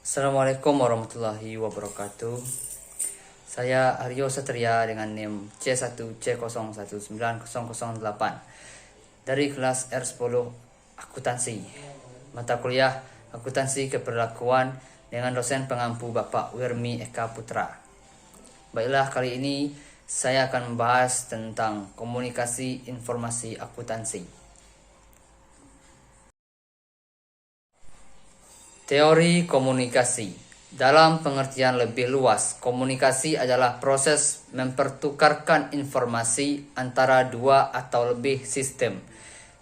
Assalamualaikum warahmatullahi wabarakatuh. Saya Aryo Satria dengan NIM C1C019008 dari kelas R10 Akuntansi. Mata kuliah Akuntansi Keperlakuan dengan dosen pengampu Bapak Wirmi Eka Putra. Baiklah, kali ini saya akan membahas tentang komunikasi informasi akuntansi. Teori komunikasi. Dalam pengertian lebih luas, komunikasi adalah proses mempertukarkan informasi antara dua atau lebih sistem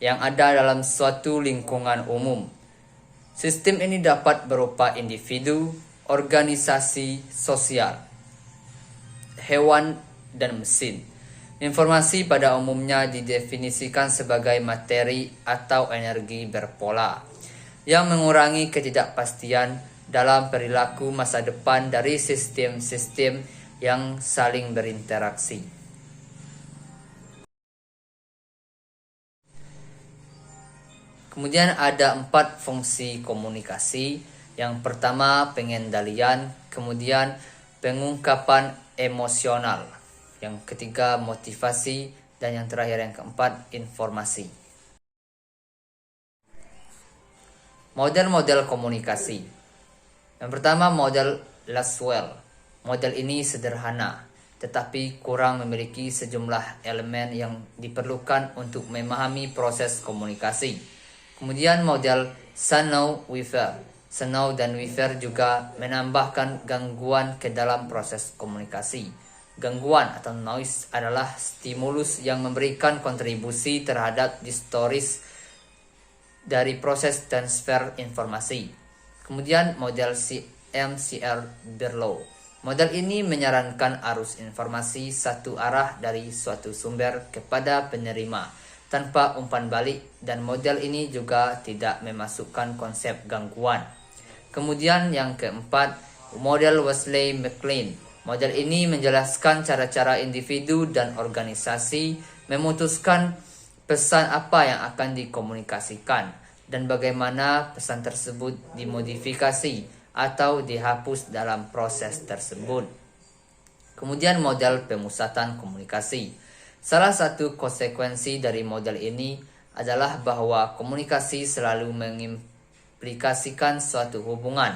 yang ada dalam suatu lingkungan umum. Sistem ini dapat berupa individu, organisasi, sosial, hewan, dan mesin. Informasi pada umumnya didefinisikan sebagai materi atau energi berpola yang mengurangi ketidakpastian dalam perilaku masa depan dari sistem-sistem yang saling berinteraksi. Kemudian ada 4 fungsi komunikasi. Yang pertama pengendalian, kemudian pengungkapan emosional, yang ketiga motivasi, dan yang terakhir yang keempat informasi. Model-model komunikasi. Yang pertama model Laswell. Model ini sederhana, tetapi kurang memiliki sejumlah elemen yang diperlukan untuk memahami proses komunikasi. Kemudian model Snow-Weaver. Snow dan Weaver juga menambahkan gangguan ke dalam proses komunikasi. Gangguan atau noise adalah stimulus yang memberikan kontribusi terhadap historis dari proses transfer informasi. Kemudian model MCR Berlow. Model ini menyarankan arus informasi satu arah dari suatu sumber kepada penerima tanpa umpan balik, dan model ini juga tidak memasukkan konsep gangguan. Kemudian yang keempat, model Wesley McLean. Model ini menjelaskan cara-cara individu dan organisasi memutuskan pesan apa yang akan dikomunikasikan dan bagaimana pesan tersebut dimodifikasi atau dihapus dalam proses tersebut. Kemudian model pemusatan komunikasi. Salah satu konsekuensi dari model ini adalah bahwa komunikasi selalu mengimplikasikan suatu hubungan,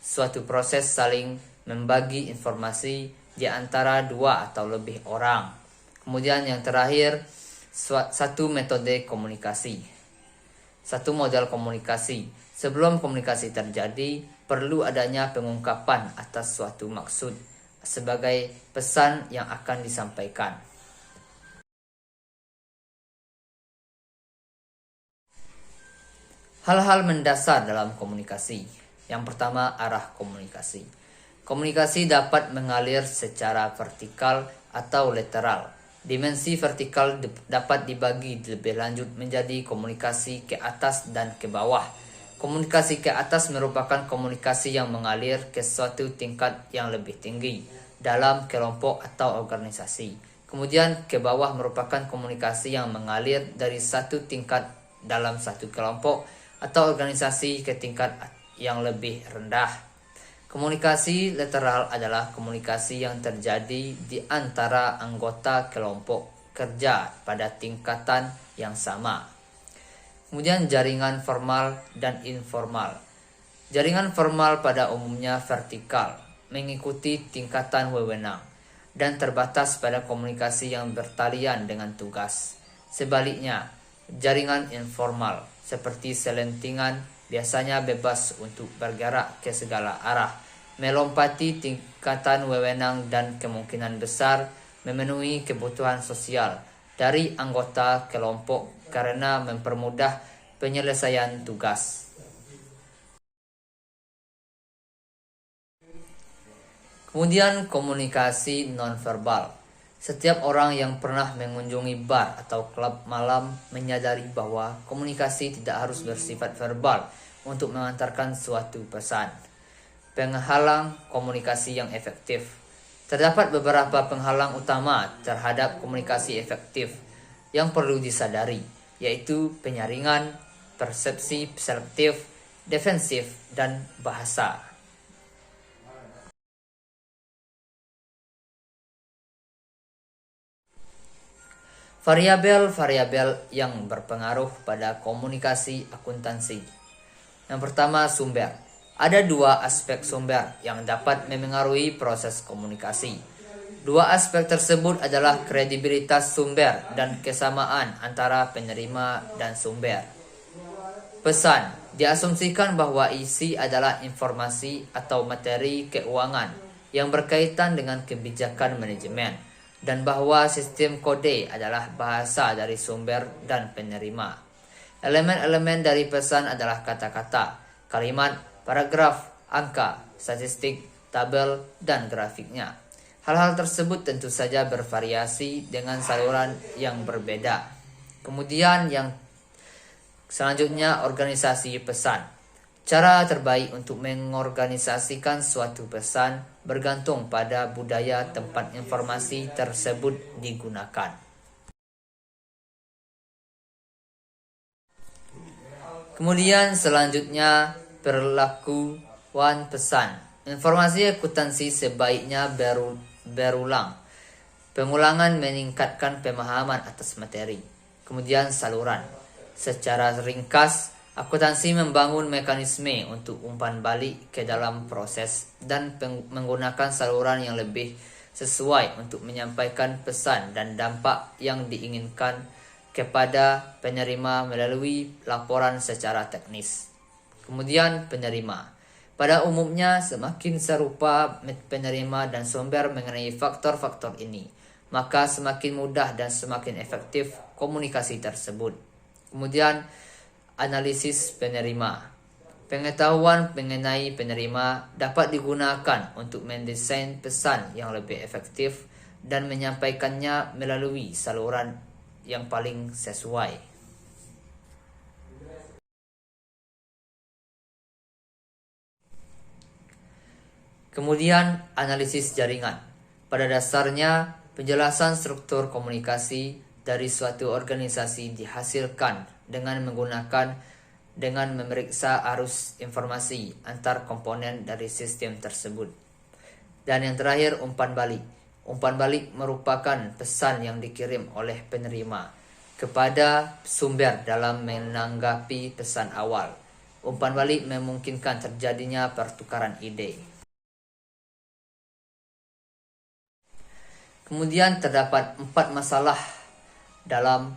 suatu proses saling membagi informasi di antara dua atau lebih orang. Kemudian yang terakhir, satu metode komunikasi, satu model komunikasi. Sebelum komunikasi terjadi, perlu adanya pengungkapan atas suatu maksud sebagai pesan yang akan disampaikan. Hal-hal mendasar dalam komunikasi. Yang pertama, arah komunikasi. Komunikasi dapat mengalir secara vertikal atau lateral. Dimensi vertikal dapat dibagi lebih lanjut menjadi komunikasi ke atas dan ke bawah. Komunikasi ke atas merupakan komunikasi yang mengalir ke suatu tingkat yang lebih tinggi dalam kelompok atau organisasi. Kemudian ke bawah merupakan komunikasi yang mengalir dari satu tingkat dalam satu kelompok atau organisasi ke tingkat yang lebih rendah. Komunikasi lateral adalah komunikasi yang terjadi di antara anggota kelompok kerja pada tingkatan yang sama. Kemudian jaringan formal dan informal. Jaringan formal pada umumnya vertikal, mengikuti tingkatan wewenang, dan terbatas pada komunikasi yang bertalian dengan tugas. Sebaliknya, jaringan informal seperti selentingan biasanya bebas untuk bergerak ke segala arah, melompati tingkatan wewenang dan kemungkinan besar memenuhi kebutuhan sosial dari anggota kelompok karena mempermudah penyelesaian tugas. Kemudian komunikasi nonverbal. Setiap orang yang pernah mengunjungi bar atau klub malam menyadari bahwa komunikasi tidak harus bersifat verbal untuk mengantarkan suatu pesan. Penghalang komunikasi yang efektif. Terdapat beberapa penghalang utama terhadap komunikasi efektif yang perlu disadari, yaitu penyaringan, persepsi selektif, defensif, dan bahasa. Variabel-variabel yang berpengaruh pada komunikasi akuntansi. Yang pertama, sumber. Ada dua aspek sumber yang dapat memengaruhi proses komunikasi. Dua aspek tersebut adalah kredibilitas sumber dan kesamaan antara penerima dan sumber. Pesan. Diasumsikan bahwa isi adalah informasi atau materi keuangan yang berkaitan dengan kebijakan manajemen, dan bahwa sistem kode adalah bahasa dari sumber dan penerima. Elemen-elemen dari pesan adalah kata-kata, kalimat, paragraf, angka, statistik, tabel, dan grafiknya. Hal-hal tersebut tentu saja bervariasi dengan saluran yang berbeda. Kemudian yang selanjutnya, organisasi pesan. Cara terbaik untuk mengorganisasikan suatu pesan bergantung pada budaya tempat informasi tersebut digunakan. Kemudian selanjutnya, perlakuan pesan. Informasi akuntansi sebaiknya berulang. Pengulangan meningkatkan pemahaman atas materi. Kemudian saluran. Secara ringkas, akuntansi membangun mekanisme untuk umpan balik ke dalam proses dan menggunakan saluran yang lebih sesuai untuk menyampaikan pesan dan dampak yang diinginkan kepada penerima melalui laporan secara teknis. Kemudian penerima. Pada umumnya, semakin serupa penerima dan sumber mengenai faktor-faktor ini, maka semakin mudah dan semakin efektif komunikasi tersebut. Kemudian, analisis penerima. Pengetahuan mengenai penerima dapat digunakan untuk mendesain pesan yang lebih efektif dan menyampaikannya melalui saluran yang paling sesuai. Kemudian, analisis jaringan. Pada dasarnya, penjelasan struktur komunikasi dari suatu organisasi dihasilkan dengan memeriksa arus informasi antar komponen dari sistem tersebut. Dan yang terakhir, umpan balik. Umpan balik merupakan pesan yang dikirim oleh penerima kepada sumber dalam menanggapi pesan awal. Umpan balik memungkinkan terjadinya pertukaran ide. Kemudian terdapat 4 masalah dalam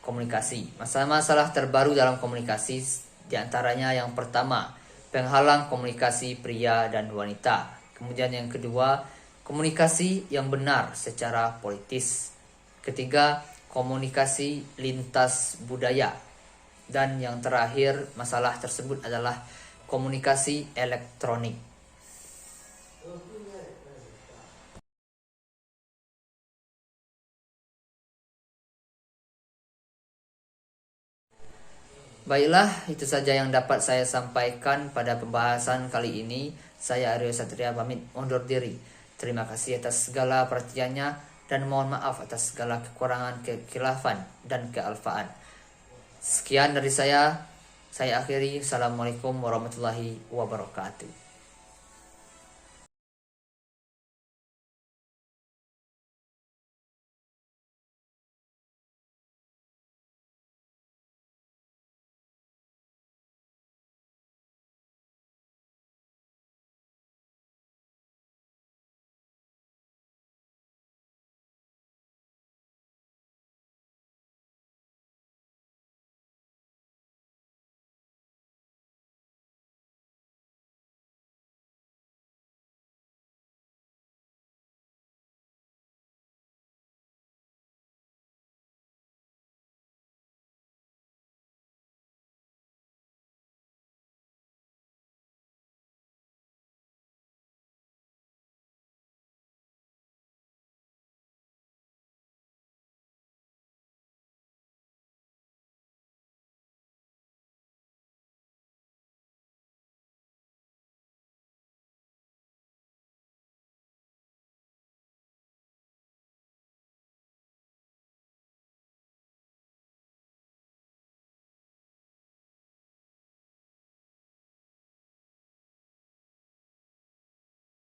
komunikasi. Masalah-masalah terbaru dalam komunikasi diantaranya yang pertama, penghalang komunikasi pria dan wanita. Kemudian yang kedua, komunikasi yang benar secara politis. Ketiga, komunikasi lintas budaya. Dan yang terakhir, masalah tersebut adalah komunikasi elektronik. Baiklah, itu saja yang dapat saya sampaikan pada pembahasan kali ini. Saya Aryo Satria pamit undur diri. Terima kasih atas segala perhatiannya dan mohon maaf atas segala kekurangan, kekhilafan, dan kealfaan. Sekian dari saya akhiri. Assalamualaikum warahmatullahi wabarakatuh.